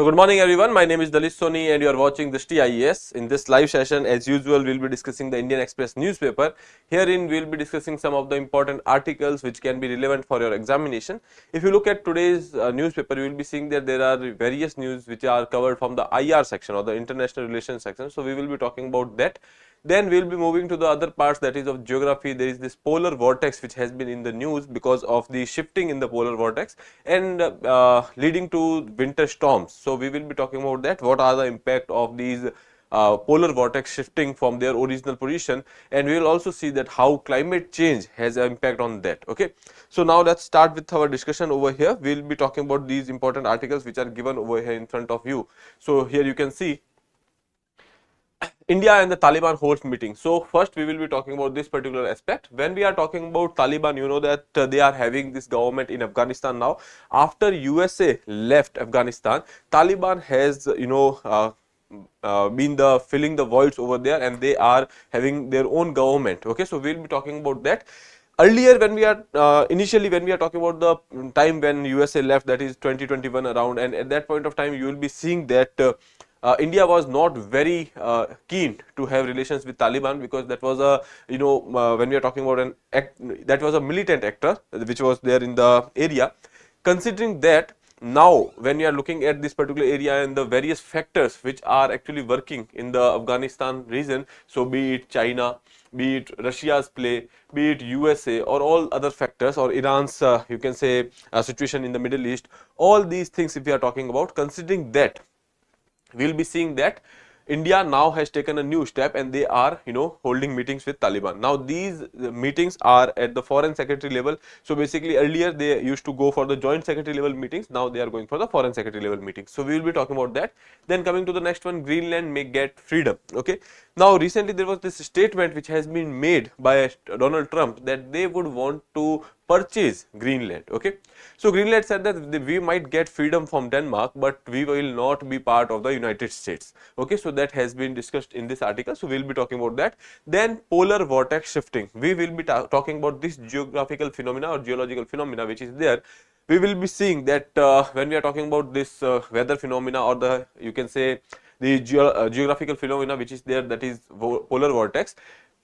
So good morning everyone, my name is Lalit Soni and you are watching Drishti IAS. In this live session, as usual, we will be discussing the Indian Express newspaper. Herein we will be discussing some of the important articles which can be relevant for your examination. If you look at today's newspaper, you will be seeing that there are various news which are covered from the IR section or the international relations section. So we will be talking about that. Then we will be moving to the other parts, that is of geography. There is this polar vortex which has been in the news because of the shifting in the polar vortex and leading to winter storms. So we will be talking about that. What are the impact of these polar vortex shifting from their original position, and we will also see that how climate change has an impact on that. Okay, so now let's start with our discussion over here. We will be talking about these important articles which are given over here in front of you. So here you can see India and the Taliban host meeting. So first we will be talking about this particular aspect. When we are talking about Taliban, you know that they are having this government in Afghanistan now. After USA left Afghanistan, Taliban has been the filling the voids over there, and they are having their own government. Okay, so we will be talking about that. Earlier, when we are initially when we are talking about the time when USA left, that is 2021 around, and at that point of time you will be seeing that India was not very keen to have relations with Taliban, because that was a when we are talking about an act, that was a militant actor which was there in the area. Considering that, now when we are looking at this particular area and the various factors which are actually working in the Afghanistan region, so be it China, be it Russia's play, be it USA or all other factors, or Iran's you can say situation in the Middle East, all these things if we are talking about, considering that, we will be seeing that India now has taken a new step and they are holding meetings with Taliban. Now these meetings are at the foreign secretary level. So basically earlier they used to go for the joint secretary level meetings, now they are going for the foreign secretary level meetings. So we will be talking about that. Then coming to the next one, Greenland may get freedom. Okay, now recently there was this statement which has been made by Donald Trump that they would want to purchase Greenland. Okay, so Greenland said that we might get freedom from Denmark, but we will not be part of the United States. Okay, so that has been discussed in this article, so we will be talking about that. Then polar vortex shifting, we will be talking about this geographical phenomena or geological phenomena which is there. We will be seeing that when we are talking about this weather phenomena, or the you can say the geographical phenomena which is there, that is polar vortex,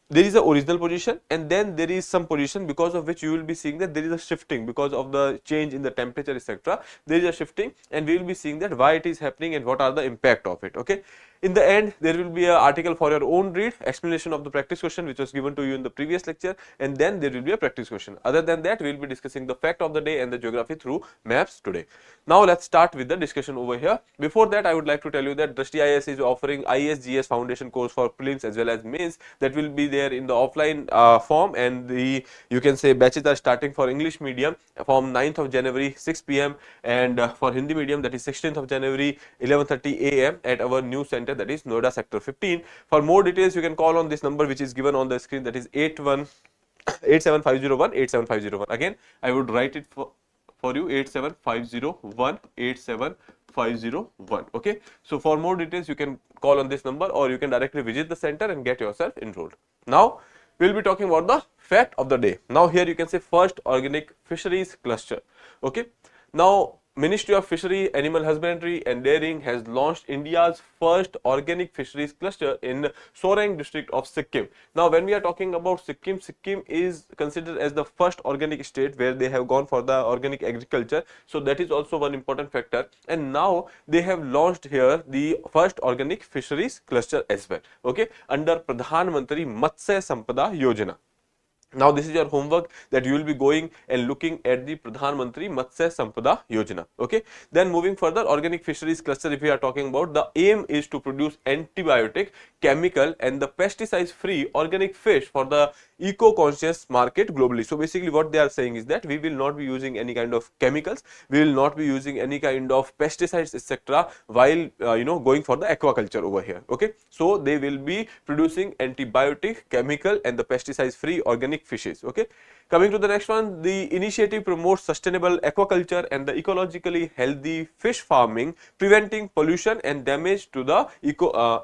there is a original position and then there is some position because of which you will be seeing that there is a shifting because of the change in the temperature, etc. There is a shifting, and we will be seeing that why it is happening and what are the impact of it. Okay, in the end there will be an article for your own read, explanation of the practice question which was given to you in the previous lecture, and then there will be a practice question. Other than that, we will be discussing the fact of the day and the geography through maps today. Now let's start with the discussion over here. Before that, I would like to tell you that Drishti IAS is offering IAS foundation course for prelims as well as mains, that will be there in the offline form, and the you can say batches are starting for English medium from 9th of January 6 p.m. and for Hindi medium, that is 16th of January 11:30 a.m. at our new center, that is Noida sector 15. For more details you can call on this number which is given on the screen, that is 87501. Again I would write it for you, 87501. Okay, so for more details you can call on this number, or you can directly visit the center and get yourself enrolled. Now we will be talking about the fact of the day. Now here you can say first organic fisheries cluster. Okay, now Ministry of Fishery, Animal Husbandry and Dairying has launched India's first organic fisheries cluster in Sorang district of Sikkim. Now when we are talking about Sikkim, Sikkim is considered as the first organic state where they have gone for the organic agriculture. So that is also one important factor, and now they have launched here the first organic fisheries cluster as well. Okay, under Pradhan Mantri Matsya Sampada Yojana. Now this is your homework, that you will be going and looking at the Pradhan Mantri Matsya Sampada Yojana. Okay, then moving further, organic fisheries cluster, if we are talking about, the aim is to produce antibiotic, chemical and the pesticide free organic fish for the eco-conscious market globally. So basically what they are saying is that we will not be using any kind of chemicals, we will not be using any kind of pesticides, etc. while going for the aquaculture over here. Okay, so they will be producing antibiotic, chemical and the pesticides free organic fishes. Okay, Coming to the next one, the initiative promotes sustainable aquaculture and the ecologically healthy fish farming, preventing pollution and damage to the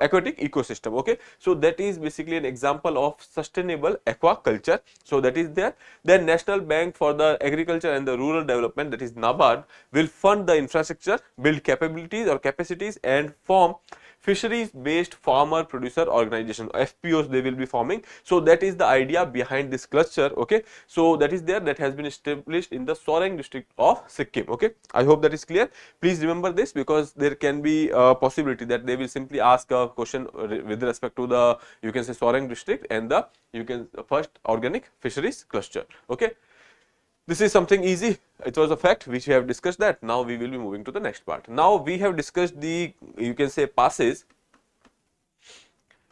aquatic ecosystem. Okay, so that is basically an example of sustainable aquaculture. So that is there. Then National Bank for the Agriculture and the Rural Development, that is NABARD, will fund the infrastructure, build capabilities or capacities, and form fisheries based farmer producer organization, FPOs they will be forming. So that is the idea behind this cluster. Okay, so that is there, that has been established in the Soreng district of Sikkim. Okay, I hope that is clear. Please remember this, because there can be a possibility that they will simply ask a question with respect to the, you can say, Soreng district and the, you can, first organic fisheries cluster. Okay, this is something easy. It was a fact which we have discussed that. Now we will be moving to the next part. Now we have discussed the, you can say, passes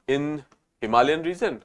in Himalayan region.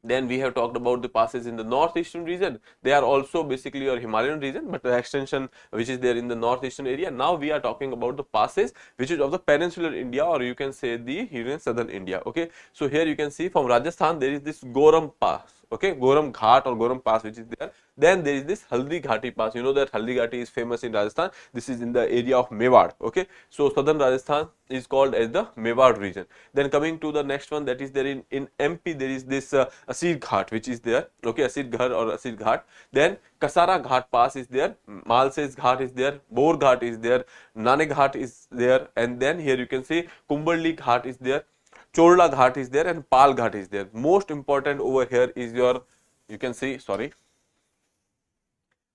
Then we have talked about the passes in the northeastern region. They are also basically your Himalayan region, but the extension which is there in the northeastern area. Now we are talking about the passes which is of the peninsular India, or you can say the southern India. Okay, so here you can see from Rajasthan there is this Goram Pass. Okay, Goram Ghat or Goram Pass which is there. Then there is this Haldi Ghati Pass. You know that Haldi Ghati is famous in Rajasthan. This is in the area of Mewar. Okay, so southern Rajasthan is called as the Mewar region. Then coming to the next one, that is there in MP, there is this Asir Ghat which is there. Okay, Asir Ghar or Asir Ghat. Then Kasara Ghat Pass is there, Malses Ghat is there, Bor Ghat is there, Nane Ghat is there, and then here you can see Kumbarli Ghat is there, Chorla Ghat is there, and Pal Ghat is there. Most important over here is your, you can see, sorry,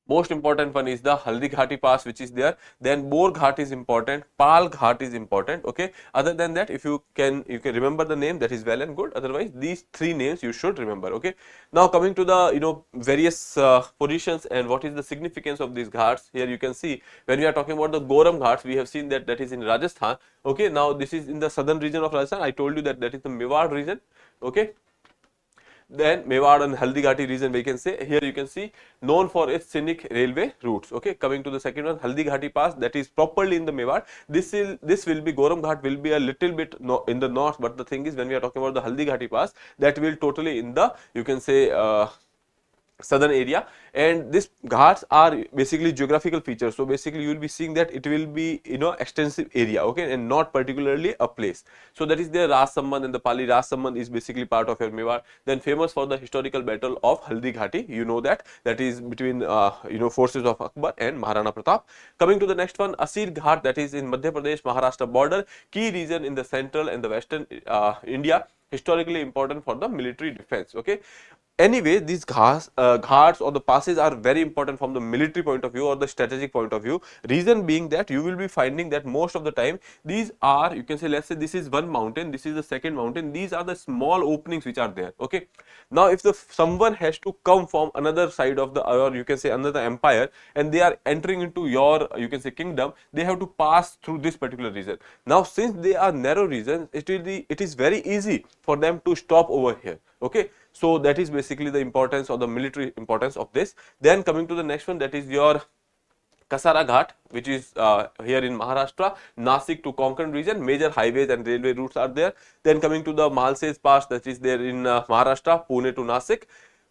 most important one is the Haldi Ghati Pass which is there. Then Bor Ghat is important, Pal Ghat is important. Okay, other than that, if you can remember the name, that is well and good. Otherwise these three names you should remember. Okay, now coming to the various positions and what is the significance of these ghats. Here you can see when we are talking about the Goram Ghats, we have seen that that is in Rajasthan. Okay, now this is in the southern region of Rajasthan. I told you that that is the Mewar region. Okay, then Mewar and Haldi Ghati region we can say. Here you can see known for its scenic railway routes. Okay, coming to the second one, Haldi Ghati Pass, that is properly in the Mewar. This will be Goram Ghat will be a little bit in the north, but the thing is when we are talking about the Haldi Ghati Pass, that will totally in the, you can say, southern area. And these ghats are basically geographical features. So basically you will be seeing that it will be extensive area. Okay, and not particularly a place. So that is the Ras Samban, and the Pali Ras Samban is basically part of your Mewar. Then famous for the historical battle of Haldi Ghati, you know that is between forces of Akbar and Maharana Pratap. Coming to the next one, Asir Ghat, that is in Madhya Pradesh Maharashtra border, key region in the central and the western India, historically important for the military defense. Okay, anyway, these ghats or the passes are very important from the military point of view or the strategic point of view. Reason being that you will be finding that most of the time these are, you can say, let's say this is one mountain, this is the second mountain, these are the small openings which are there. Okay, now if someone has to come from another side of the, or you can say another empire, and they are entering into your, you can say, kingdom, they have to pass through this particular region. Now since they are narrow regions, it is very easy for them to stop over here. Okay, so that is basically the importance or the military importance of this. Then coming to the next one, that is your Kasara Ghat, which is here in Maharashtra, Nasik to Konkan region, major highways and railway routes are there. Then coming to the Malses Pass, that is there in Maharashtra, Pune to Nasik.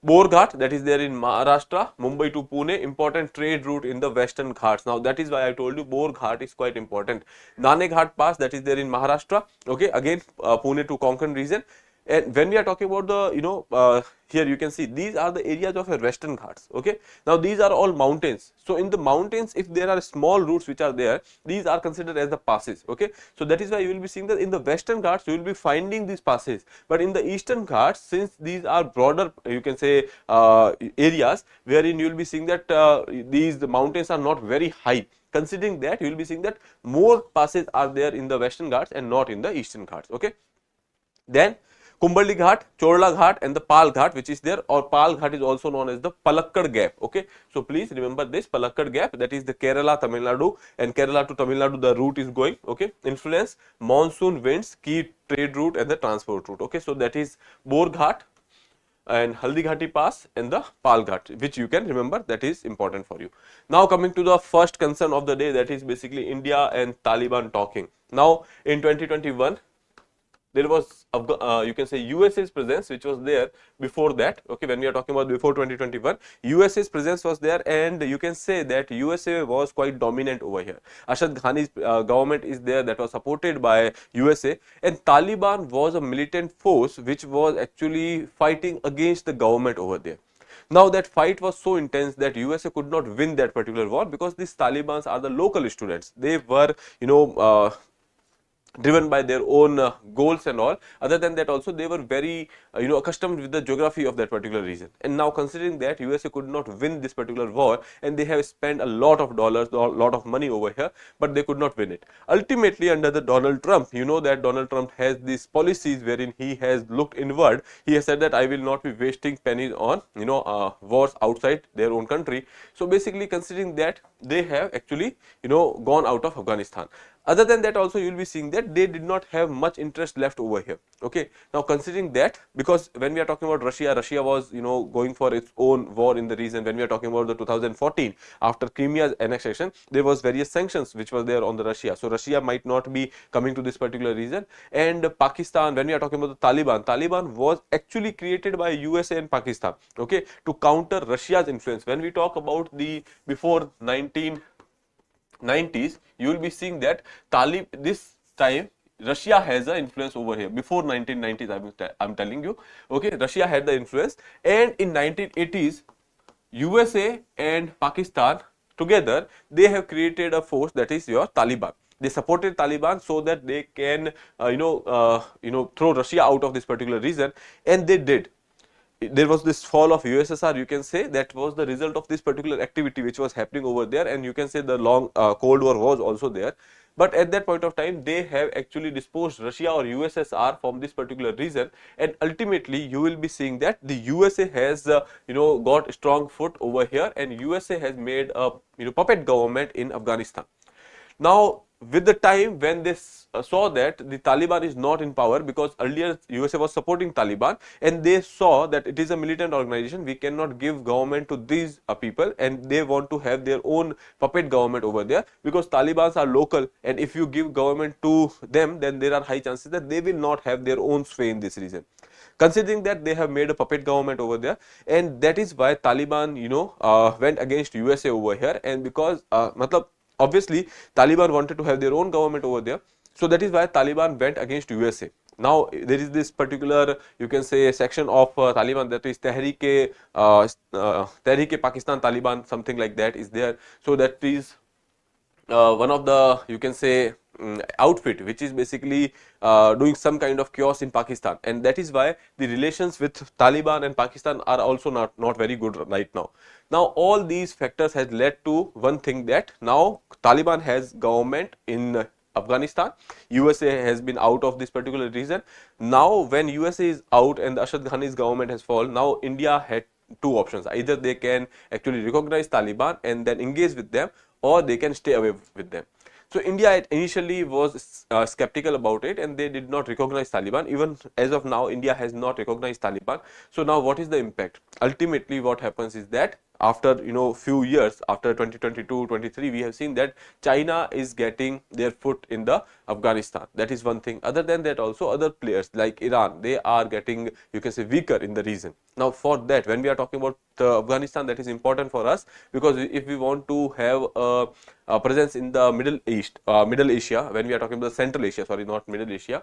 Bor Ghat, that is there in Maharashtra, Mumbai to Pune, important trade route in the western Ghats. Now that is why I told you Bor Ghat is quite important. Nane Ghat Pass, that is there in Maharashtra. Okay, again Pune to Konkan region. And when we are talking about the, here you can see these are the areas of your western Ghats. Okay, now these are all mountains. So in the mountains, if there are small routes which are there, these are considered as the passes. Okay, so that is why you will be seeing that in the western Ghats you will be finding these passes, but in the eastern Ghats, since these are broader, you can say, areas wherein you will be seeing that the mountains are not very high. Considering that, you will be seeing that more passes are there in the western Ghats and not in the eastern Ghats. Okay, then Kumbarli Ghat, Chorla Ghat, and the Pal Ghat which is there, or Pal Ghat is also known as the Palakkad Gap. Okay, so please remember this Palakkad Gap, that is the Kerala, Tamil Nadu, and Kerala to Tamil Nadu the route is going. Okay, influence monsoon winds, key trade route and the transport route. Okay, so that is Bor Ghat and Haldi Ghati Pass and the Pal Ghat, which you can remember, that is important for you. Now coming to the first concern of the day, that is basically India and Taliban talking. Now in 2021, there was you can say USA's presence which was there before that. Okay, when we are talking about before 2021, USA's presence was there, and you can say that USA was quite dominant over here. Ashraf Ghani's government is there that was supported by USA, and Taliban was a militant force which was actually fighting against the government over there. Now that fight was so intense that USA could not win that particular war, because these Talibans are the local students. They were, driven by their own goals and all. Other than that also, they were very accustomed with the geography of that particular region. And now considering that USA could not win this particular war, and they have spent a lot of dollars, a lot of money over here, but they could not win it. Ultimately, under the Donald Trump, you know that Donald Trump has these policies wherein he has looked inward. He has said that I will not be wasting pennies on wars outside their own country. So basically, considering that, they have actually gone out of Afghanistan. Other than that also, you will be seeing that they did not have much interest left over here. Okay, now considering that, because when we are talking about Russia, Russia was going for its own war in the region. When we are talking about the 2014, after Crimea's annexation, there was various sanctions which were there on the Russia. So Russia might not be coming to this particular region. And Pakistan, when we are talking about the Taliban was actually created by USA and Pakistan, okay, to counter Russia's influence. When we talk about the before 1990s, you will be seeing that this time Russia has an influence over here. Before 1990s, I'm telling you, okay, Russia had the influence, and in 1980s, USA and Pakistan together, they have created a force that is your Taliban. They supported Taliban so that they can throw Russia out of this particular region, and they did. There was this fall of USSR, you can say that was the result of this particular activity which was happening over there, and you can say the long Cold War was also there. But at that point of time, they have actually disposed Russia or USSR from this particular region, and ultimately you will be seeing that the USA has got strong foot over here, and USA has made a puppet government in Afghanistan. Now, with the time when they saw that the Taliban is not in power, because earlier USA was supporting Taliban, and they saw that it is a militant organization, we cannot give government to these people, and they want to have their own puppet government over there, because Talibans are local, and if you give government to them, then there are high chances that they will not have their own sway in this region. Considering that, they have made a puppet government over there, and that is why Taliban went against USA over here. And because obviously Taliban wanted to have their own government over there, so that is why Taliban went against USA. Now there is this particular, you can say, section of Taliban, that is Tehreek-e Pakistan Taliban, something like that is there. So that is one of the, you can say, outfit which is basically doing some kind of chaos in Pakistan, and that is why the relations with Taliban and Pakistan are also not very good right now. Now all these factors has led to one thing, that now Taliban has government in Afghanistan, USA has been out of this particular region. Now when USA is out and Ashraf Ghani's government has fallen, now India had two options: either they can actually recognize Taliban and then engage with them, or they can stay away with them. So India initially was skeptical about it, and they did not recognize Taliban. Even as of now, India has not recognized Taliban. So now what is the impact? Ultimately what happens is that after few years, after 2022-23, we have seen that China is getting their foot in the Afghanistan. That is one thing. Other than that also, other players like Iran, they are getting, you can say, weaker in the region. Now for that, when we are talking about Afghanistan, that is important for us, because if we want to have a presence in the Middle Asia, when we are talking about Central Asia, sorry, not Middle Asia,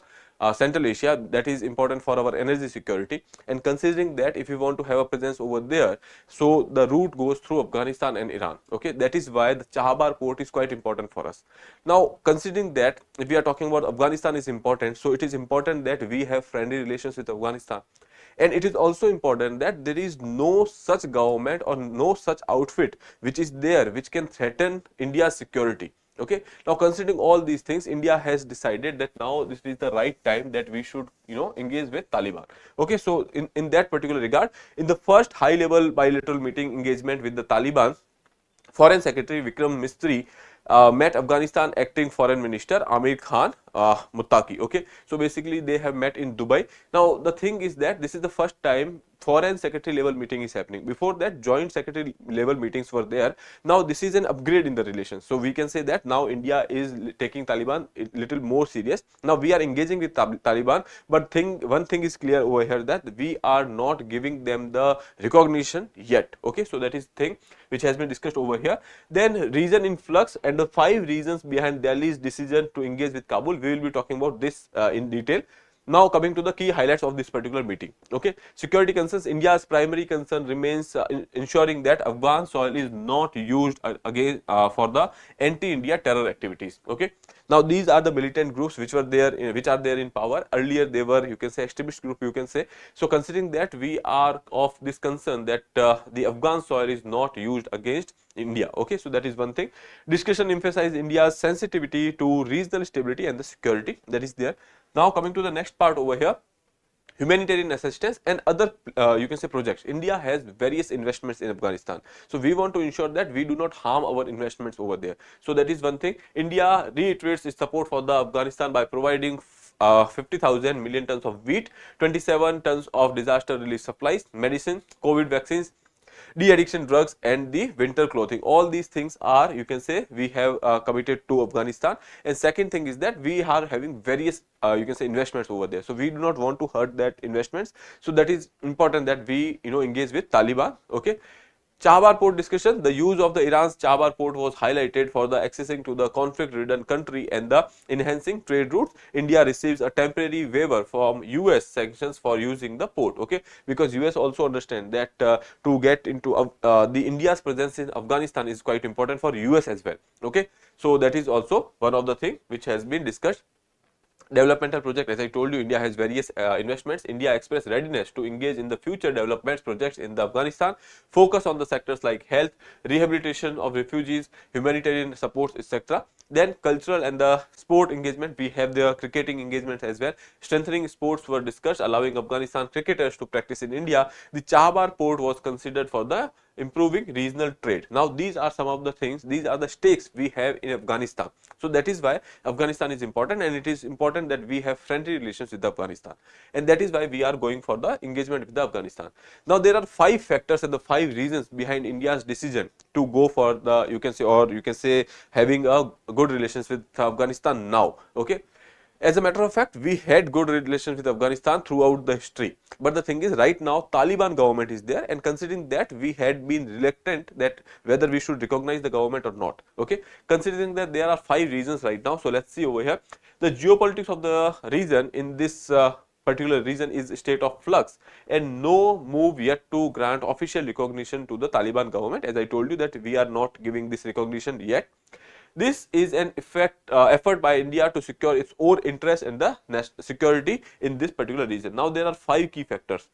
Central Asia, that is important for our energy security. And considering that, if we want to have a presence over there, so the route goes through Afghanistan and Iran. Okay, that is why the Chahabar port is quite important for us. Now considering that, if we are talking about Afghanistan is important, so it is important that we have friendly relations with Afghanistan. And it is also important that there is no such government or no such outfit which is there which can threaten India's security. Okay, now considering all these things, India has decided that now this is the right time that we should engage with Taliban. Okay, so in that particular regard, in the first high level bilateral meeting engagement with the Taliban, Foreign Secretary Vikram Misri met Afghanistan acting foreign minister Amir Khan Muttaqi. Okay, so basically they have met in Dubai. Now the thing is that this is the first time foreign secretary level meeting is happening. Before that, joint secretary level meetings were there. Now this is an upgrade in the relations. So we can say that now India is taking Taliban a little more serious. Now we are engaging with Taliban, but one thing is clear over here, that we are not giving them the recognition yet. Okay, so that is thing which has been discussed over here. Then reason in flux and the 5 reasons behind Delhi's decision to engage with Kabul. We will be talking about this in detail. Now coming to the key highlights of this particular meeting. Okay, security concerns. India's primary concern remains ensuring that Afghan soil is not used again for the anti-India terror activities. Okay, now these are the militant groups which are there in power. Earlier they were, you can say, extremist group, you can say. So considering that, we are of this concern that the Afghan soil is not used against India. Okay, so that is one thing. Discussion emphasized India's sensitivity to regional stability and the security that is there. Now coming to the next part over here, humanitarian assistance and other you can say projects. India has various investments in Afghanistan. So we want to ensure that we do not harm our investments over there. So that is one thing. India reiterates its support for the Afghanistan by providing 50,000 million tons of wheat, 27 tons of disaster relief supplies, medicine, COVID vaccines, de-addiction drugs and the winter clothing. All these things are, you can say, we have committed to Afghanistan. And second thing is that we are having various you can say investments over there. So we do not want to hurt that investments. So that is important that we engage with Taliban. Okay. Chabahar port discussion. The use of the Iran's Chabahar port was highlighted for the accessing to the conflict-ridden country and the enhancing trade routes. India receives a temporary waiver from US sanctions for using the port. Okay, because US also understand that to get into the India's presence in Afghanistan is quite important for US as well. Okay, so that is also one of the thing which has been discussed. Developmental project, as I told you, India has various investments. India expressed readiness to engage in the future development projects in the Afghanistan, focus on the sectors like health, rehabilitation of refugees, humanitarian supports, etc. Then cultural and the sport engagement, we have the cricketing engagements as well. Strengthening sports were discussed, allowing Afghanistan cricketers to practice in India. The Chabahar port was considered for the improving regional trade. Now these are some of the things, these are the stakes we have in Afghanistan. So that is why Afghanistan is important, and it is important that we have friendly relations with Afghanistan, and that is why we are going for the engagement with the Afghanistan. Now there are 5 factors and the 5 reasons behind India's decision to go for the, you can say, or you can say having a good relations with Afghanistan now. Okay. As a matter of fact, we had good relations with Afghanistan throughout the history. But the thing is, right now Taliban government is there, and considering that, we had been reluctant that whether we should recognize the government or not. Okay, considering that there are 5 reasons right now. So let's see over here. The geopolitics of the region in this particular region is state of flux, and no move yet to grant official recognition to the Taliban government. As I told you that we are not giving this recognition yet. This is an effort by India to secure its own interest and the security in this particular region. Now there are 5 key factors.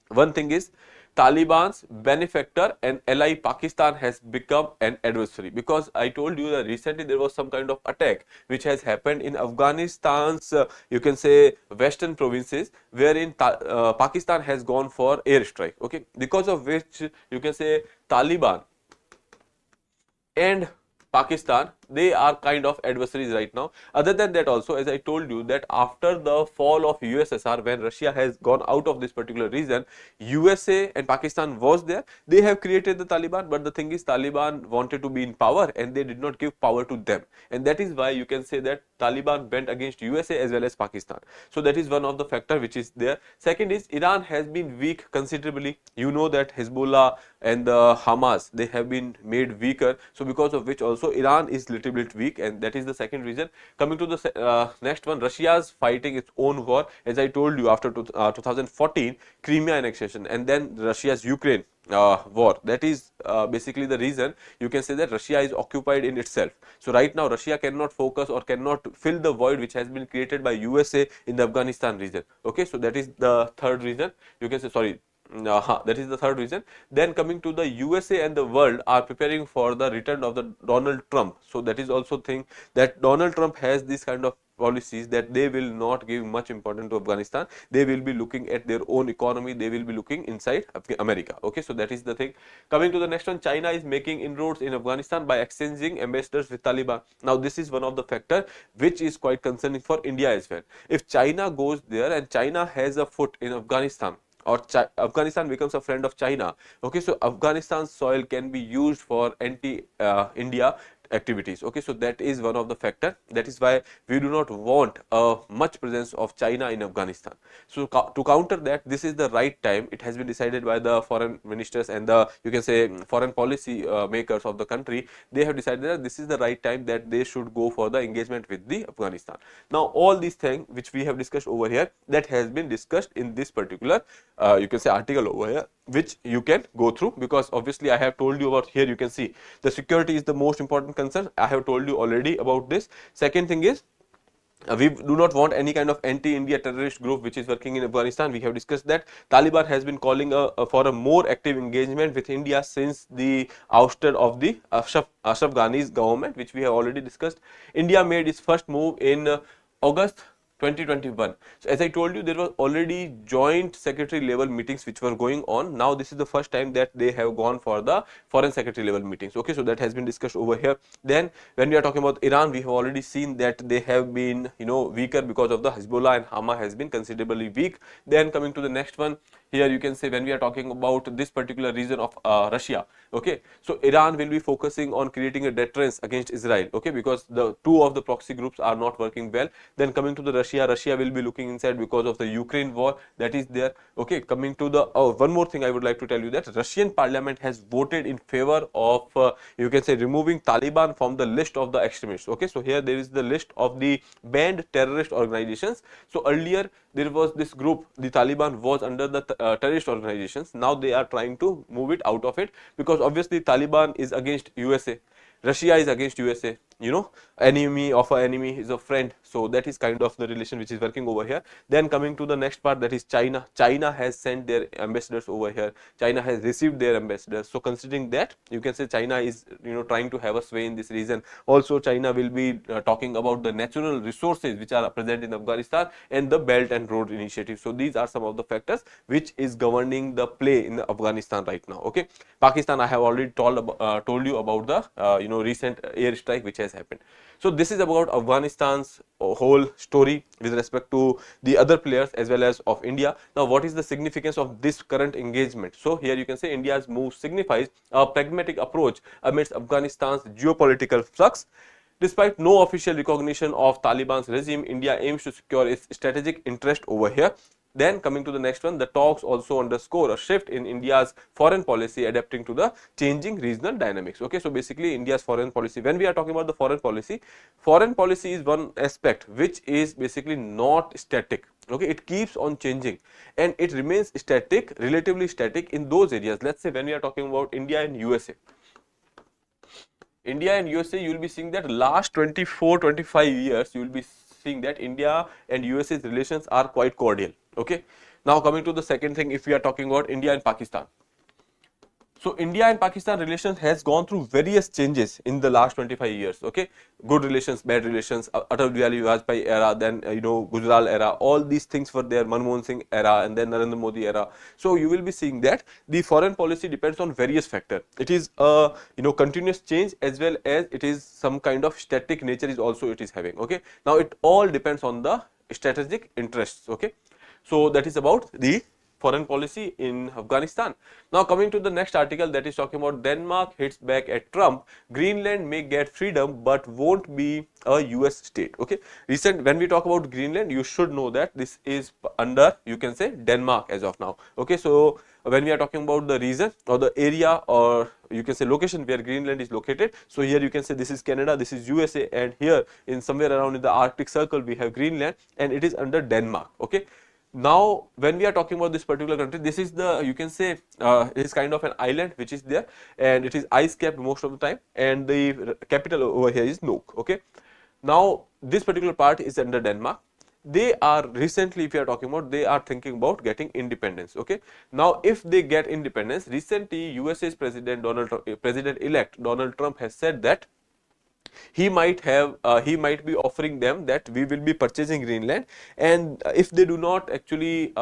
One thing is Taliban's benefactor and ally Pakistan has become an adversary, because I told you that recently there was some kind of attack which has happened in Afghanistan's you can say western provinces, wherein Pakistan has gone for airstrike. Okay, because of which you can say Taliban and Pakistan, they are kind of adversaries right now. Other than that also, as I told you that after the fall of USSR, when Russia has gone out of this particular region, USA and Pakistan was there. They have created the Taliban, but the thing is Taliban wanted to be in power and they did not give power to them, and that is why you can say that Taliban went against USA as well as Pakistan. So that is one of the factor which is there. Second is Iran has been weak considerably. You know that Hezbollah and the Hamas, they have been made weaker. So because of which also Iran is little bit weak, and that is the second reason. Coming to the next one, Russia's fighting its own war. As I told you, after 2014 Crimea annexation and then Russia's Ukraine war, that is basically the reason you can say that Russia is occupied in itself. So right now Russia cannot focus or cannot fill the void which has been created by USA in the Afghanistan region. Okay, so that is the third reason, you can say, sorry, that is the third reason. Then coming to the USA and the world are preparing for the return of the Donald Trump. So that is also thing that Donald Trump has this kind of policies that they will not give much importance to Afghanistan. They will be looking at their own economy. They will be looking inside America. Okay, so that is the thing. Coming to the next one, China is making inroads in Afghanistan by exchanging ambassadors with Taliban. Now this is one of the factor which is quite concerning for India as well. If China goes there and China has a foot in Afghanistan, or Afghanistan becomes a friend of China, okay, so Afghanistan's soil can be used for anti-India activities. Okay, so that is one of the factor. That is why we do not want much presence of China in Afghanistan. So to counter that, this is the right time. It has been decided by the foreign ministers and the, you can say, foreign policy makers of the country. They have decided that this is the right time that they should go for the engagement with the Afghanistan. Now all these things which we have discussed over here, that has been discussed in this particular you can say article over here, which you can go through, because obviously I have told you about, here you can see the security is the most important concern. I have told you already about this. Second thing is, we do not want any kind of anti-India terrorist group which is working in Afghanistan. We have discussed that. Taliban has been calling for a more active engagement with India since the ouster of the Ashraf Ghani's government, which we have already discussed. India made its first move in August 2021. So as I told you, there were already joint secretary level meetings which were going on. Now this is the first time that they have gone for the foreign secretary level meetings. Okay, so that has been discussed over here. Then when we are talking about Iran, we have already seen that they have been, you know, weaker because of the Hezbollah, and Hamas has been considerably weak. Then coming to the next one, here you can say when we are talking about this particular region of Russia, okay, so Iran will be focusing on creating a deterrence against Israel, okay, because the two of the proxy groups are not working well. Then coming to the Russia will be looking inside because of the Ukraine war that is there. Okay, coming to the one more thing I would like to tell you, that Russian parliament has voted in favor of you can say removing Taliban from the list of the extremists. Okay, so here there is the list of the banned terrorist organizations. So earlier there was this group, the Taliban was under the terrorist organizations. Now they are trying to move it out of it, because obviously Taliban is against USA, Russia is against USA, you know, enemy of an enemy is a friend. So that is kind of the relation which is working over here. Then coming to the next part, that is China. China has sent their ambassadors over here. China has received their ambassadors. So considering that, you can say China is, you know, trying to have a sway in this region. Also China will be talking about the natural resources which are present in Afghanistan and the Belt and Road Initiative. So these are some of the factors which is governing the play in Afghanistan right now. Okay, Pakistan, I have already told you about the you know, recent airstrike which has happened. So this is about Afghanistan's whole story with respect to the other players as well as of India. Now what is the significance of this current engagement? So here you can say India's move signifies a pragmatic approach amidst Afghanistan's geopolitical flux. Despite no official recognition of Taliban's regime, India aims to secure its strategic interest over here. Then coming to the next one, the talks also underscore a shift in India's foreign policy adapting to the changing regional dynamics. Okay, so basically India's foreign policy, when we are talking about the foreign policy is one aspect which is basically not static. Okay, it keeps on changing and it remains static, relatively static in those areas. Let's say when we are talking about India and USA, you will be seeing that last 24-25 years, you will be seeing that India and USA's relations are quite cordial. Okay, now coming to the second thing, if we are talking about India and Pakistan. So India and Pakistan relations has gone through various changes in the last 25 years. Okay, good relations, bad relations, Atal Bihari Vajpayee era, then you know, Gujral era, all these things were there, Manmohan Singh era, and then Narendra Modi era. So you will be seeing that the foreign policy depends on various factors. It is a, you know, continuous change as well as it is some kind of static nature is also it is having. Okay, now it all depends on the strategic interests. Okay, so that is about the foreign policy in Afghanistan. Now coming to the next article, that is talking about Denmark hits back at Trump, Greenland may get freedom but won't be a US state. Okay, when we talk about Greenland, you should know that this is under, you can say, Denmark as of now. Okay, so when we are talking about the region or the area, or you can say location where Greenland is located, so here you can say this is Canada, this is USA, and here in somewhere around in the Arctic Circle we have Greenland, and it is under Denmark. Okay, now when we are talking about this particular country, this is the, you can say it is kind of an island which is there, and it is ice capped most of the time, and the capital over here is Nuuk. Okay, now this particular part is under Denmark. They are recently, if you are talking about, they are thinking about getting independence. Okay, now if they get independence, recently USA's president elect Donald Trump has said that he might have he might be offering them that we will be purchasing Greenland, and if they do not actually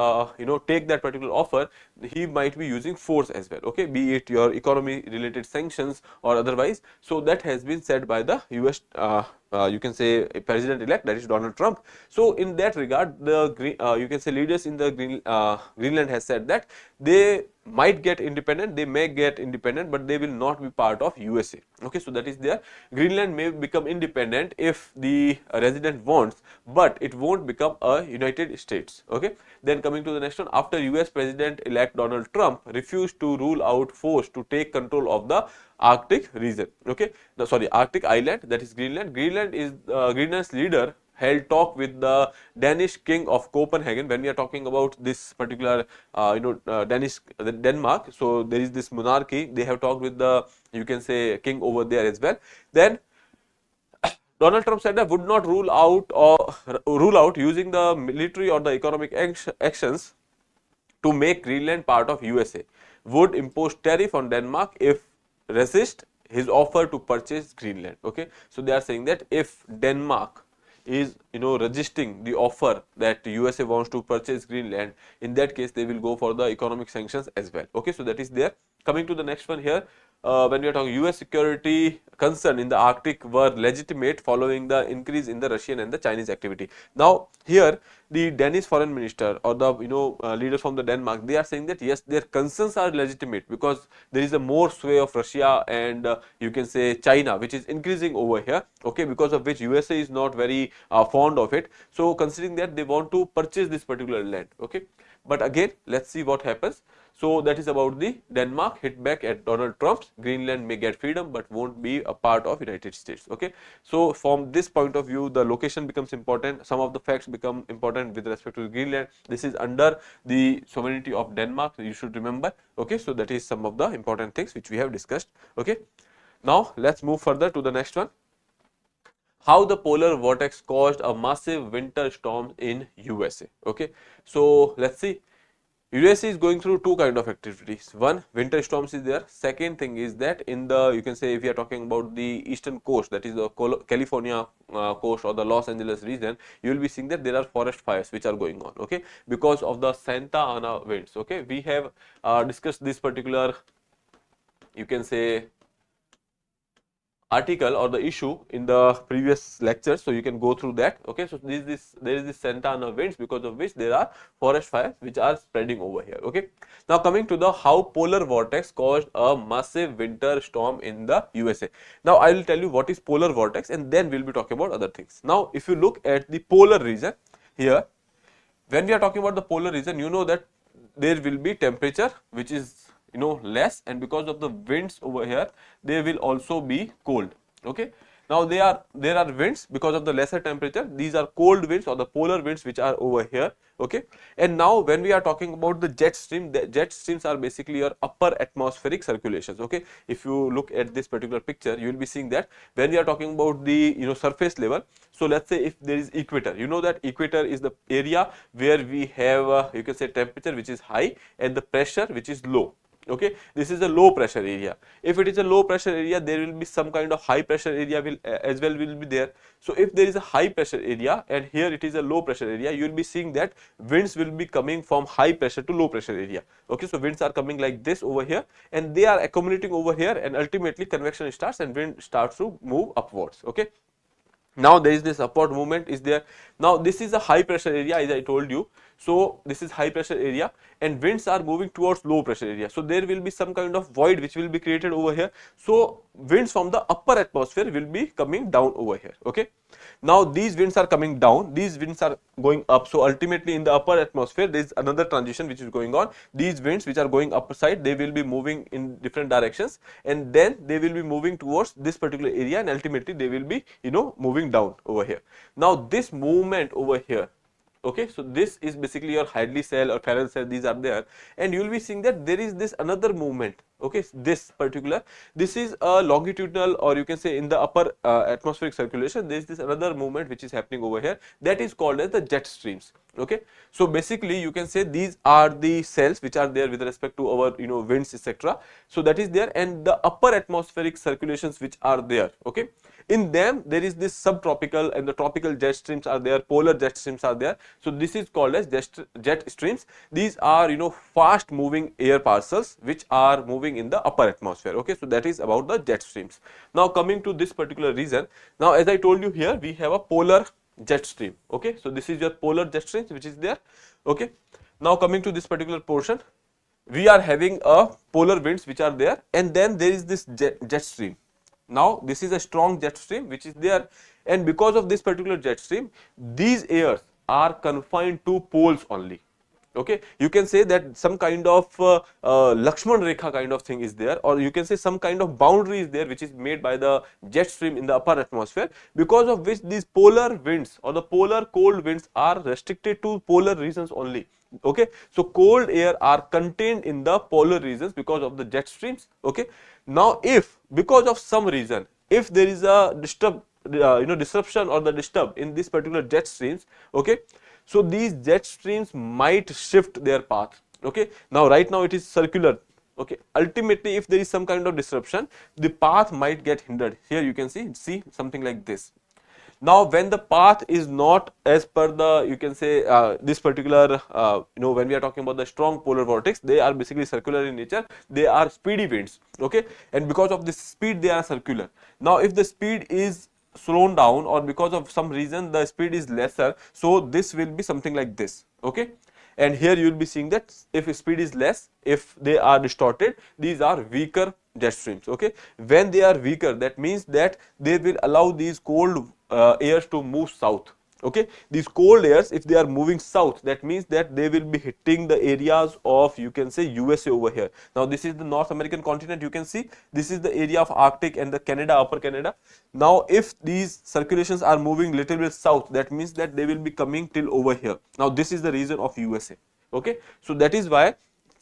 take that particular offer, he might be using force as well, okay, be it your economy related sanctions or otherwise. So that has been said by the US you can say president elect, that is Donald Trump. So in that regard, the you can say leaders in the Greenland has said that they might get independent, they may get independent, but they will not be part of USA. Okay, so that is there. Greenland may become independent if the resident wants, but it won't become a United States. Okay, then coming to the next one, after US President elect Donald Trump refused to rule out force to take control of the Arctic region. Okay, sorry, Arctic island, that is Greenland. Greenland's leader held talk with the Danish king of Copenhagen. When we are talking about this particular Denmark, so there is this monarchy, they have talked with the, you can say, king over there as well. Then Donald Trump said that would not rule out using the military or the economic actions to make Greenland part of USA, would impose tariff on Denmark if resist his offer to purchase Greenland. Okay, so they are saying that if Denmark is resisting the offer that USA wants to purchase Greenland, in that case they will go for the economic sanctions as well. Okay, so that is there. Coming to the next one here, when we are talking US security concern in the Arctic were legitimate following the increase in the Russian and the Chinese activity. Now here the Danish foreign minister or the leaders from the Denmark, they are saying that yes, their concerns are legitimate because there is a more sway of Russia and you can say China, which is increasing over here. Okay, because of which USA is not very fond of it. So considering that, they want to purchase this particular land. Okay, but again, let's see what happens. So that is about the Denmark hit back at Donald Trump's. Greenland may get freedom but won't be a part of United States. Okay, so from this point of view, the location becomes important. Some of the facts become important with respect to Greenland. This is under the sovereignty of Denmark, you should remember. Okay, so that is some of the important things which we have discussed. Okay, now let's move further to the next one. How the polar vortex caused a massive winter storm in USA. Okay, so let's see. USA is going through two kind of activities. One, winter storms is there. Second thing is that in the, you can say, if you are talking about the eastern coast, that is the California coast or the Los Angeles region, you will be seeing that there are forest fires which are going on. Okay, because of the Santa Ana winds. Okay, we have discussed this particular, you can say, article or the issue in the previous lecture, so you can go through that. Okay, so there is this Santa Ana winds, because of which there are forest fires which are spreading over here. Okay, now coming to the how polar vortex caused a massive winter storm in the USA. Now I will tell you what is polar vortex and then we will be talking about other things. Now if you look at the polar region here, when we are talking about the polar region, you know that there will be temperature which is less, and because of the winds over here, they will also be cold. Okay, now there are winds because of the lesser temperature. These are cold winds or the polar winds which are over here. Okay, and now when we are talking about the jet stream, the jet streams are basically your upper atmospheric circulations. Okay, if you look at this particular picture, you will be seeing that when we are talking about the surface level. So let's say if there is equator, you know that equator is the area where we have you can say temperature which is high and the pressure which is low. Okay, this is a low pressure area. If it is a low pressure area, there will be some kind of high pressure area as well will be there. So if there is a high pressure area and here it is a low pressure area, you will be seeing that winds will be coming from high pressure to low pressure area. Okay, so winds are coming like this over here and they are accumulating over here, and ultimately convection starts and wind starts to move upwards. Okay, now there is this upward movement is there. Now this is a high pressure area, as I told you. So this is high pressure area and winds are moving towards low pressure area. So there will be some kind of void which will be created over here. So winds from the upper atmosphere will be coming down over here. Okay, now these winds are coming down, these winds are going up. So ultimately in the upper atmosphere there is another transition which is going on. These winds which are going upside, they will be moving in different directions and then they will be moving towards this particular area and ultimately they will be moving down over here. Now this movement over here, okay, so this is basically your Hadley cell or Farrell cell, these are there, and you will be seeing that there is this another movement Okay, this is a longitudinal, or you can say in the upper atmospheric circulation, there is this another movement which is happening over here, that is called as the jet streams. Okay, so basically you can say these are the cells which are there with respect to our winds, etc. So that is there, and the upper atmospheric circulations which are there. Okay, in them there is this subtropical and the tropical jet streams are there, polar jet streams are there. So this is called as jet streams. These are fast moving air parcels which are moving in the upper atmosphere. Okay, so that is about the jet streams. Now coming to this particular region, now as I told you, here we have a polar jet stream. Okay, so this is your polar jet streams which is there. Okay, now coming to this particular portion, we are having a polar winds which are there, and then there is this jet stream. Now this is a strong jet stream which is there, and because of this particular jet stream, these airs are confined to poles only. Okay, you can say that some kind of Lakshman Rekha kind of thing is there, or you can say some kind of boundary is there which is made by the jet stream in the upper atmosphere, because of which these polar winds or the polar cold winds are restricted to polar regions only. Okay, so cold air are contained in the polar regions because of the jet streams. Okay, now if because of some reason, if there is a disruption or the disturb in this particular jet streams, okay, so these jet streams might shift their path. Okay, now right now it is circular. Okay, ultimately if there is some kind of disruption, the path might get hindered. Here you can see something like this. Now when the path is not as per the, you can say this particular when we are talking about the strong polar vortex, they are basically circular in nature, they are speedy winds. Okay, and because of this speed they are circular. Now if the speed is slowed down, or because of some reason the speed is lesser, so this will be something like this. Okay, and here you will be seeing that if speed is less, if they are distorted, these are weaker jet streams. Okay, when they are weaker, that means that they will allow these cold airs to move south. Okay, these cold airs, if they are moving south, that means that they will be hitting the areas of, you can say, USA over here. Now this is the North American continent, you can see this is the area of Arctic and the Canada, upper Canada. Now if these circulations are moving little bit south, that means that they will be coming till over here. Now this is the region of USA. Okay, so that is why,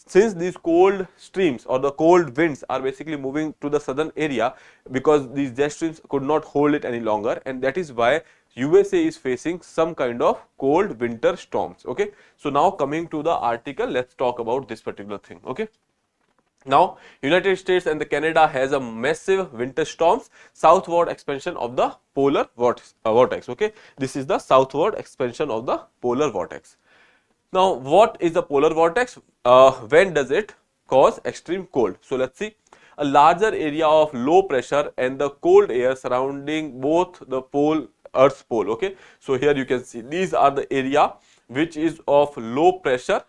since these cold streams or the cold winds are basically moving to the southern area, because these jet streams could not hold it any longer, and that is why USA is facing some kind of cold winter storms. Okay, so now coming to the article, let's talk about this particular thing. Okay, now United States and the Canada has a massive winter storms, southward expansion of the polar vortex. Okay, this is the southward expansion of the polar vortex. Now what is the polar vortex? When does it cause extreme cold? So let's see. A larger area of low pressure and the cold air surrounding both the pole, Earth's pole. Okay, so here you can see these are the area which is of low pressure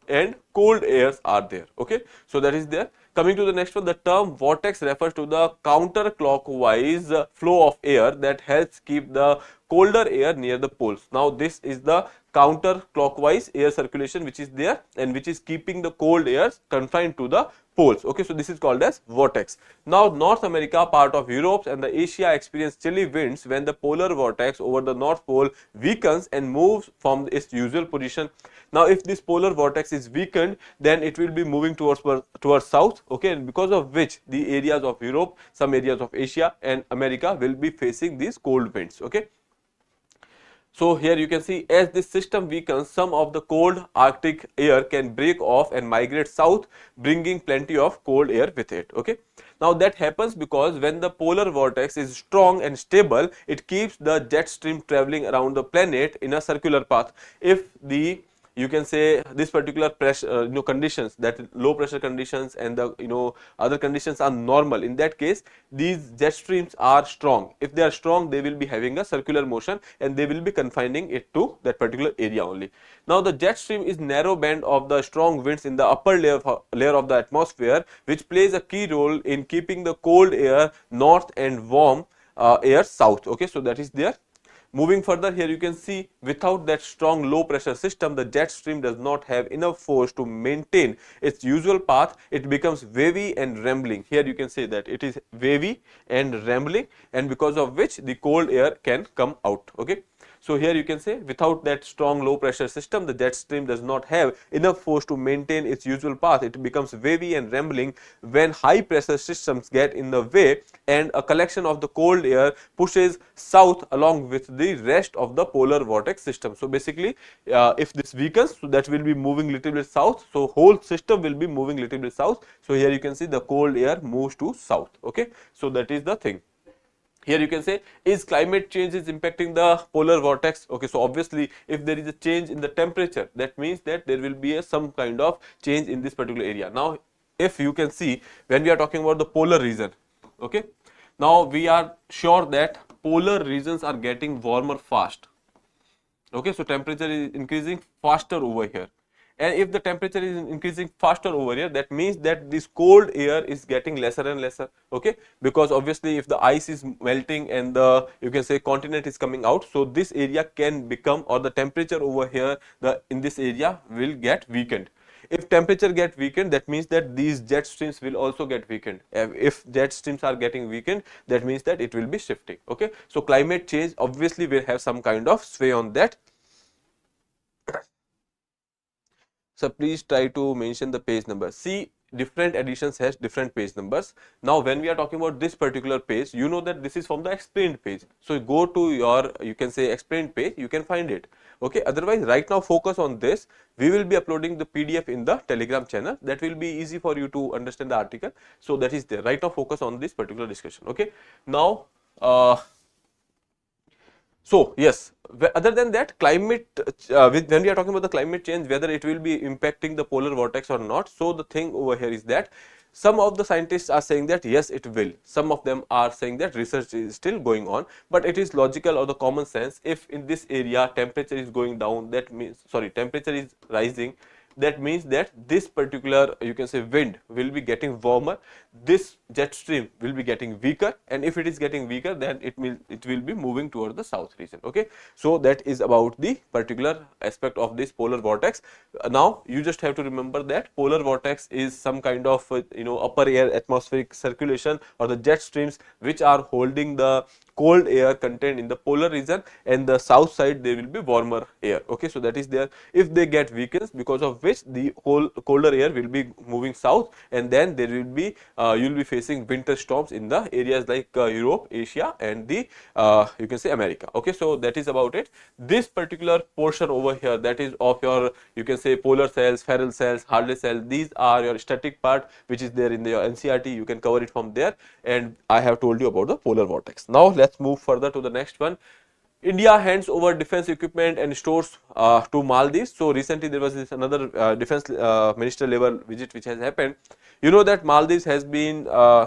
and cold airs are there. Okay, so that is there. Coming to the next one, the term vortex refers to the counterclockwise flow of air that helps keep the colder air near the poles. Now this is the counterclockwise air circulation which is there, and which is keeping the cold airs confined to the poles. Okay, so this is called as vortex. Now North America, part of Europe and the Asia experience chilly winds when the polar vortex over the North Pole weakens and moves from its usual position. Now if this polar vortex is weakened, then it will be moving towards south. Okay, and because of which the areas of Europe, some areas of Asia and America will be facing these cold winds. Okay, so here you can see, as this system weakens, some of the cold Arctic air can break off and migrate south, bringing plenty of cold air with it. Okay, now that happens because when the polar vortex is strong and stable, it keeps the jet stream traveling around the planet in a circular path. If the, you can say, this particular pressure conditions, that low pressure conditions and the other conditions are normal, in that case these jet streams are strong. If they are strong, they will be having a circular motion and they will be confining it to that particular area only. Now the jet stream is narrow band of the strong winds in the upper layer of the atmosphere, which plays a key role in keeping the cold air north and warm air south. Okay, so that is there. Moving further, here you can see, without that strong low pressure system, the jet stream does not have enough force to maintain its usual path. It becomes wavy and rambling. Here you can say that it is wavy and rambling, and because of which the cold air can come out. Okay, So here you can say without that strong low pressure system, the jet stream does not have enough force to maintain its usual path. It becomes wavy and rambling when high pressure systems get in the way and a collection of the cold air pushes south along with the rest of the polar vortex system. So basically if this weakens, so that will be moving little bit south, so whole system will be moving little bit south. So here you can see the cold air moves to south. Okay, so that is the thing. Here you can say, is climate change is impacting the polar vortex? Okay, so obviously if there is a change in the temperature, that means that there will be some kind of change in this particular area. Now if you can see, when we are talking about the polar region, okay, now we are sure that polar regions are getting warmer fast. Okay, so temperature is increasing faster over here, and if the temperature is increasing faster over here, that means that this cold air is getting lesser and lesser. Okay, because obviously if the ice is melting and the, you can say, continent is coming out, so this area can become, or the temperature over here in this area will get weakened. If temperature get weakened, that means that these jet streams will also get weakened. If jet streams are getting weakened, that means that it will be shifting. Okay, so climate change obviously will have some kind of sway on that. So please try to mention the page number. See, different editions has different page numbers. Now when we are talking about this particular page, you know that this is from the explained page. So go to your, you can say, explained page, you can find it. Okay, otherwise right now focus on this. We will be uploading the PDF in the Telegram channel. That will be easy for you to understand the article. So that is there. Right now focus on this particular discussion. Okay, now so yes, other than that, climate, when we are talking about the climate change, whether it will be impacting the polar vortex or not. So the thing over here is that some of the scientists are saying that yes, it will. Some of them are saying that research is still going on, but it is logical or the common sense. If in this area temperature is going down, that means, sorry, temperature is rising, that means that this particular, you can say, wind will be getting warmer, this jet stream will be getting weaker, and if it is getting weaker, then it will be moving toward the south region. Okay, so that is about the particular aspect of this polar vortex. Now you just have to remember that polar vortex is some kind of upper air atmospheric circulation, or the jet streams which are holding the cold air contained in the polar region, and the south side there will be warmer air. Okay, so that is there. If they get weakens, because of which the whole colder air will be moving south, and then there will be you will be facing winter storms in the areas like Europe, Asia, and the you can say America. Okay, so that is about it. This particular portion over here, that is of your, you can say, polar cells, Ferrel cells, Hartley cells, these are your static part which is there in your NCERT. You can cover it from there, and I have told you about the polar vortex. Now let's move further to the next one. India hands over defense equipment and stores to Maldives. So recently there was this another defense minister level visit which has happened. You know that Maldives has been,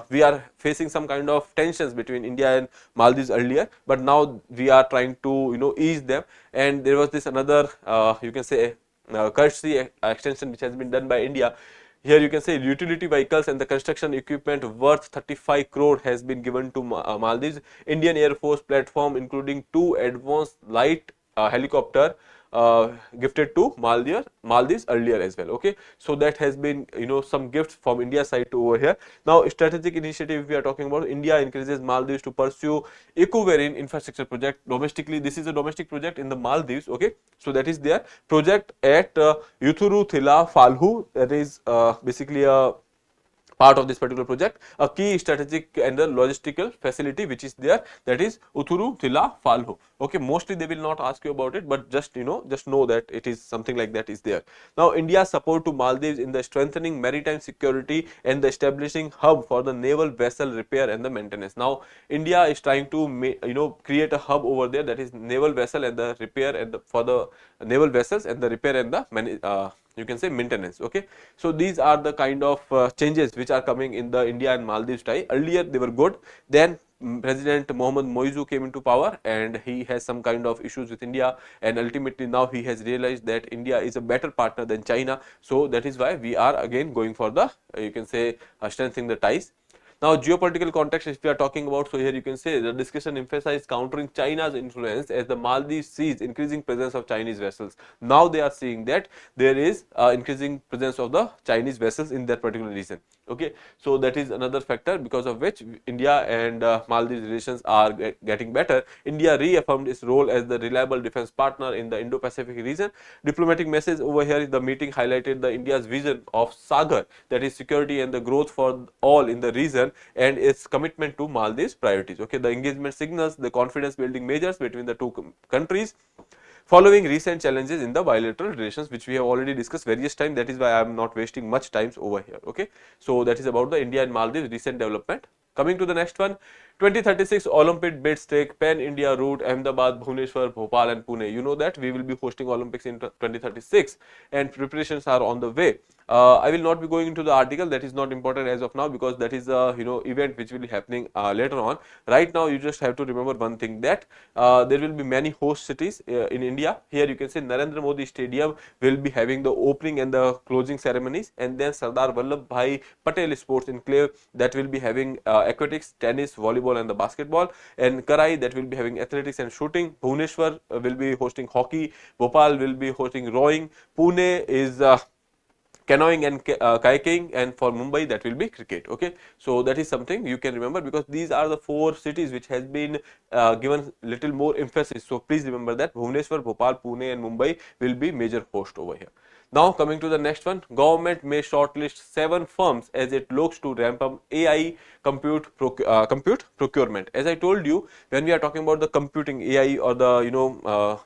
we are facing some kind of tensions between India and Maldives earlier, but now we are trying to ease them, and there was this another you can say courtesy extension which has been done by India. Here you can say utility vehicles and the construction equipment worth 35 crore has been given to Maldives. Indian Air Force platform including 2 advanced light helicopter gifted to Maldives earlier as well. Okay, so that has been some gifts from India side to over here. Now strategic initiative we are talking about, India encourages Maldives to pursue eco-marine infrastructure project domestically. This is a domestic project in the Maldives. Okay, so that is their project at Uthuru Thila Falhu. That is basically a part of this particular project, a key strategic and the logistical facility which is there, that is Uthuru Thila Falhu. Okay, mostly they will not ask you about it, but just just know that it is something like that is there. Now India's support to Maldives in the strengthening maritime security and the establishing hub for the naval vessel repair and the maintenance. Now India is trying to create a hub over there, that is naval vessel and the repair and for the naval vessels and the repair and the you can say maintenance. Okay, so these are the kind of changes which are coming in the India and Maldives tie. Earlier they were good, then President Mohammad Moizu came into power and he has some kind of issues with India, and ultimately now he has realized that India is a better partner than China. So that is why we are again going for the you can say strengthening the ties. Now geopolitical context if we are talking about, so here you can say the discussion emphasized countering China's influence as the Maldives sees increasing presence of Chinese vessels. Now they are seeing that there is increasing presence of the Chinese vessels in that particular region. Okay, so that is another factor because of which India and Maldives relations are getting better. India reaffirmed its role as the reliable defense partner in the Indo-Pacific region. Diplomatic message over here is the meeting highlighted the India's vision of Sagar, that is security and the growth for all in the region, and its commitment to Maldives priorities. Okay, the engagement signals the confidence building measures between the two countries following recent challenges in the bilateral relations, which we have already discussed various times. That is why I am not wasting much times over here. Okay, so that is about the India and Maldives recent development. Coming to the next one, 2036 Olympic bids take pan-India route, Ahmedabad, Bhubaneswar, Bhopal and Pune. You know that we will be hosting Olympics in 2036 and preparations are on the way. I will not be going into the article, that is not important as of now because that is a event which will be happening later on. Right now you just have to remember one thing, that there will be many host cities in India. Here you can say Narendra Modi Stadium will be having the opening and the closing ceremonies, and then Sardar Vallabhbhai Patel Sports Enclave that will be having aquatics, tennis, volleyball and the basketball, and Karai that will be having athletics and shooting. Bhubaneswar will be hosting hockey, Bhopal will be hosting rowing, Pune is canoeing and kayaking, and for Mumbai that will be cricket. Okay, so that is something you can remember because these are the 4 cities which has been given little more emphasis. So please remember that Bhubaneswar, Bhopal, Pune and Mumbai will be major host over here. Now coming to the next one, government may shortlist 7 firms as it looks to ramp up AI compute procurement. As I told you, when we are talking about the computing AI or the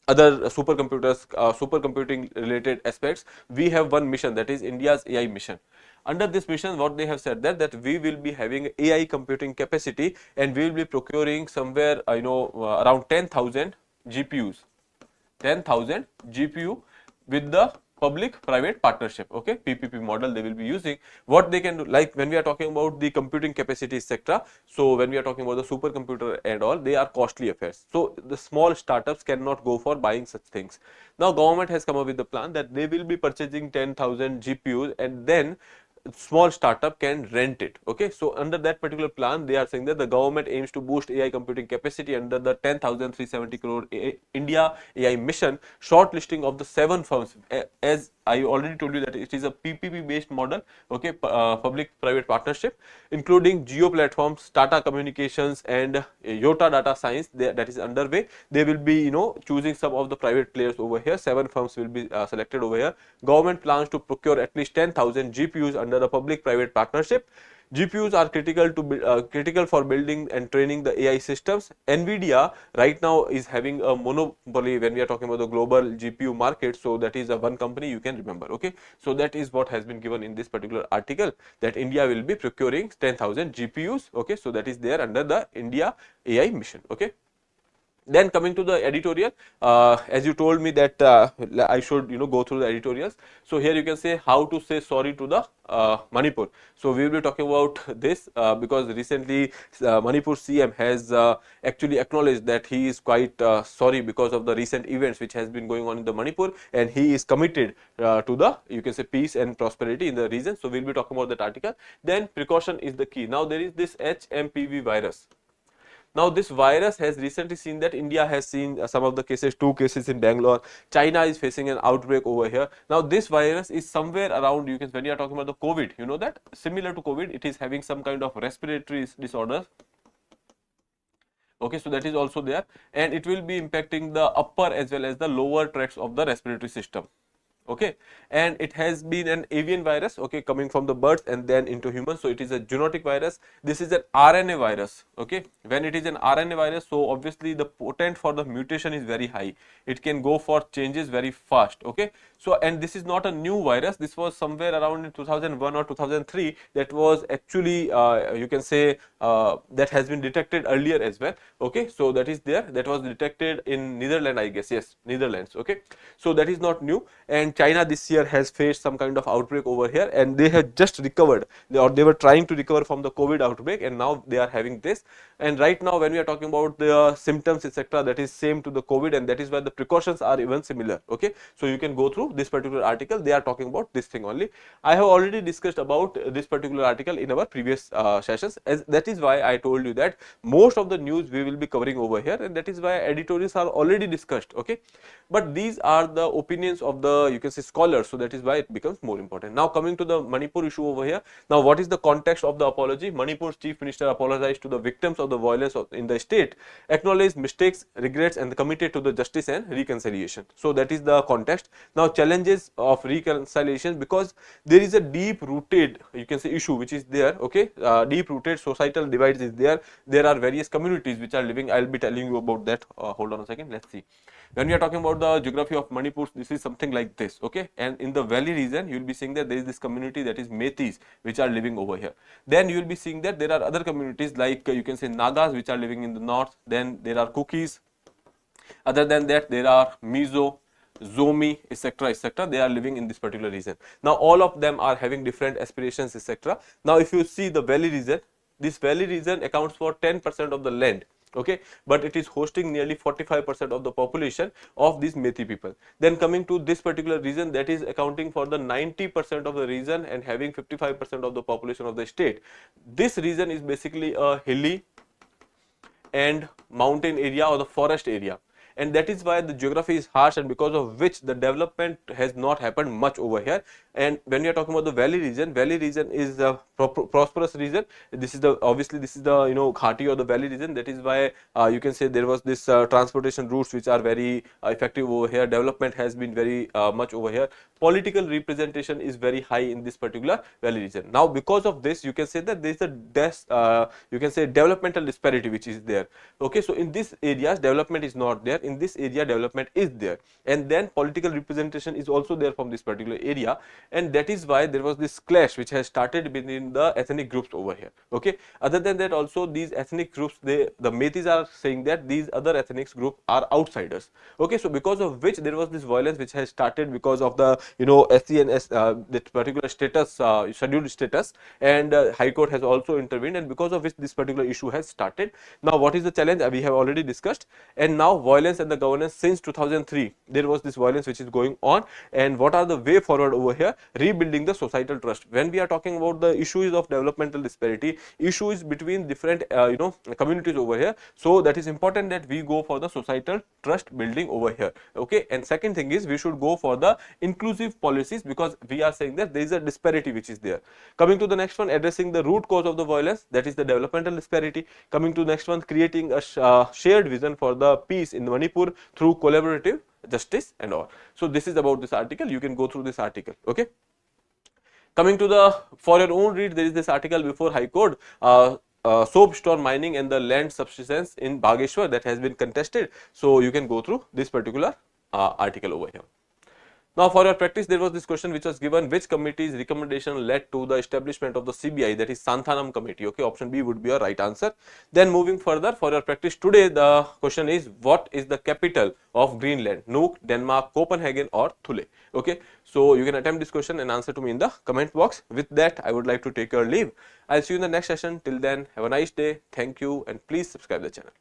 other supercomputers, supercomputing related aspects, we have one mission, that is India's AI mission. Under this mission, what they have said that we will be having AI computing capacity and we will be procuring somewhere around 10,000 GPUs, 10,000 GPU with the public private partnership. Okay, PPP model they will be using. What they can do, like when we are talking about the computing capacity etc., so when we are talking about the supercomputer and all, they are costly affairs, so the small startups cannot go for buying such things. Now government has come up with the plan that they will be purchasing 10,000 GPUs and then small startup can rent it. Okay, so under that particular plan they are saying that the government aims to boost AI computing capacity under the 10,370 crore India AI mission. Shortlisting of the 7 firms, as I already told you that it is a PPP based model. Okay, public private partnership, including Geo Platforms, Tata Communications and Yota Data Science, that is underway. They will be choosing some of the private players over here. 7 firms will be selected over here. Government plans to procure at least 10,000 GPUs under the public private partnership. GPUs are critical for building and training the AI systems. Nvidia right now is having a monopoly when we are talking about the global GPU market, so that is a one company you can remember. Okay, so that is what has been given in this particular article, that India will be procuring 10,000 GPUs. Okay, so that is there under the India AI mission. Okay. Then coming to the editorial, as you told me that I should go through the editorials. So here you can say how to say sorry to the Manipur. So we will be talking about this because recently Manipur CM has actually acknowledged that he is quite sorry because of the recent events which has been going on in the Manipur, and he is committed to the peace and prosperity in the region. So we will be talking about that article. Then precaution is the key. Now there is this HMPV virus. Now this virus has recently seen that India has seen some of the cases, 2 cases in Bangalore. China is facing an outbreak over here. Now this virus is somewhere around, when you are talking about the COVID, you know that similar to COVID, it is having some kind of respiratory disorders. Okay, so that is also there, and it will be impacting the upper as well as the lower tracts of the respiratory system. Okay, and it has been an avian virus, okay, coming from the birds and then into humans. So it is a zoonotic virus. This is an RNA virus. Okay, when it is an RNA virus, so obviously the potent for the mutation is very high. It can go for changes very fast. Okay, so and this is not a new virus. This was somewhere around in 2001 or 2003 that was actually that has been detected earlier as well. Okay, so that is there, that was detected in Netherlands, I guess. Yes, Netherlands. Okay, so that is not new. And China this year has faced some kind of outbreak over here, and they have just recovered, they were trying to recover from the COVID outbreak, and now they are having this. And right now when we are talking about the symptoms etc., that is same to the COVID, and that is why the precautions are even similar. Okay, so you can go through this particular article. They are talking about this thing only. I have already discussed about this particular article in our previous sessions, as that is why I told you that most of the news we will be covering over here, and that is why editorials are already discussed. Okay, but these are the opinions of the can say scholars, so that is why it becomes more important. Now coming to the Manipur issue over here. Now what is the context of the apology? Manipur's chief minister apologized to the victims of the violence in the state, acknowledged mistakes, regrets, and committed to the justice and reconciliation. So that is the context. Now challenges of reconciliation, because there is a deep rooted, you can say, issue which is there, okay, deep rooted societal divides is there. There are various communities which are living. I'll be telling you about that. Hold on a second, let's see. When we are talking about the geography of Manipur, this is something like this, okay, and in the valley region you will be seeing that there is this community, that is Metis, which are living over here. Then you will be seeing that there are other communities like you can say Nagas, which are living in the north. Then there are Kukis. Other than that, there are Mizo, Zomi, etc., etc. They are living in this particular region. Now all of them are having different aspirations, etc. Now if you see the valley region, this valley region accounts for 10% of the land, okay, but it is hosting nearly 45% of the population of these Methi people. Then coming to this particular region, that is accounting for the 90% of the region and having 55% of the population of the state. This region is basically a hilly and mountain area or the forest area, and that is why the geography is harsh, and because of which the development has not happened much over here. And when we are talking about the valley region is a prosperous region. This is the, obviously this is the, you know, Ghati or the valley region. That is why you can say there was this transportation routes which are very effective over here. Development has been very much over here. Political representation is very high in this particular valley region. Now because of this, you can say that there is a you can say developmental disparity which is there, okay. So in these areas development is not there, in this area development is there, and then political representation is also there from this particular area, and that is why there was this clash which has started between the ethnic groups over here, okay. Other than that, also these ethnic groups, the Metis are saying that these other ethnic groups are outsiders, okay. So because of which there was this violence which has started because of the, you know, SC and that particular status, scheduled status, and High Court has also intervened, and because of which this particular issue has started. Now what is the challenge? We have already discussed. And now violence and the governance. Since 2003 there was this violence which is going on, and what are the way forward over here? Rebuilding the societal trust. When we are talking about the issues of developmental disparity, issues between different you know, communities over here, so that is important that we go for the societal trust building over here, okay. And second thing is we should go for the inclusive policies, because we are saying that there is a disparity which is there. Coming to the next one, addressing the root cause of the violence, that is the developmental disparity. Coming to the next one, creating a shared vision for the peace in Manipur through collaborative justice and all. So this is about this article. You can go through this article, okay. Coming to the, for your own read, there is this article before High Court, soapstone mining and the land subsidence in Bageshwar, that has been contested. So you can go through this particular article over here. Now for your practice, there was this question which was given: which committee's recommendation led to the establishment of the CBI, that is Santhanam committee, okay. Option B would be a right answer. Then moving further, for your practice today, the question is: what is the capital of Greenland? Nuuk, Denmark, Copenhagen or Thule, okay. So you can attempt this question and answer to me in the comment box. With that, I would like to take your leave. I'll see you in the next session. Till then, have a nice day. Thank you, and please subscribe the channel.